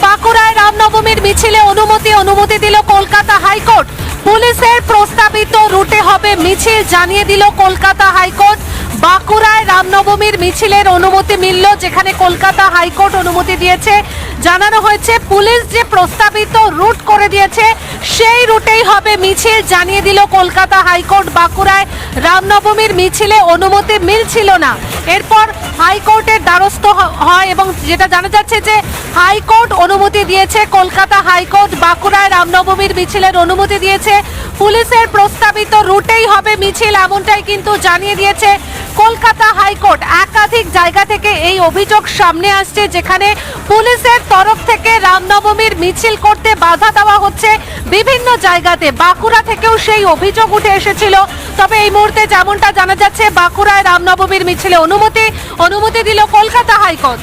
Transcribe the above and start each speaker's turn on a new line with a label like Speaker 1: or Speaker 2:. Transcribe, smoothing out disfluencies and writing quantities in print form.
Speaker 1: বাঁকুড়ায় রামনবমীর মিছিলে অনুমতি দিল কলকাতা হাইকোর্ট। পুলিশের প্রস্তাবিত রুটে হবে মিছিল, জানিয়ে দিল কলকাতা হাইকোর্ট। বাঁকুড়ায় রামনবমীর মিছিলের অনুমতি মিলল, যেখানে কলকাতা হাইকোর্ট অনুমতি দিয়েছে। জানানো হয়েছে পুলিশ যে প্রস্তাবিত রুট করে দিয়েছে সেই রুটেই হবে মিছিল, জানিয়ে দিল কলকাতা হাইকোর্ট। বাঁকুড়ায় রামনবমীর মিছিলে অনুমতি মিলছিল না, এরপর হাইকোর্টের দ্বারস্থ হয় এবং যেটা জানা যাচ্ছে যে হাইকোর্ট অনুমতি দিয়েছে। কলকাতা হাইকোর্ট বাঁকুড়ায় রামনবমীর মিছিলের অনুমতি দিয়েছে। পুলিশের প্রস্তাবিত রুটেই হবে মিছিল, এমনটাই কিন্তু জানিয়ে দিয়েছে কলকাতা হাইকোর্ট। একাধিক জায়গা থেকে এই অভিযোগ সামনে আসছে, যেখানে পুলিশের তরফ থেকে রামনবমীর মিছিল করতে বাধা দেওয়া হচ্ছে বিভিন্ন জায়গাতে। বাঁকুড়া থেকেও সেই অভিযোগ উঠে এসেছিল। তবে এই মুহূর্তে যেমনটা জানা যাচ্ছে, বাঁকুড়ায় রামনবমীর মিছিলে অনুমতি দিল কলকাতা হাইকোর্ট।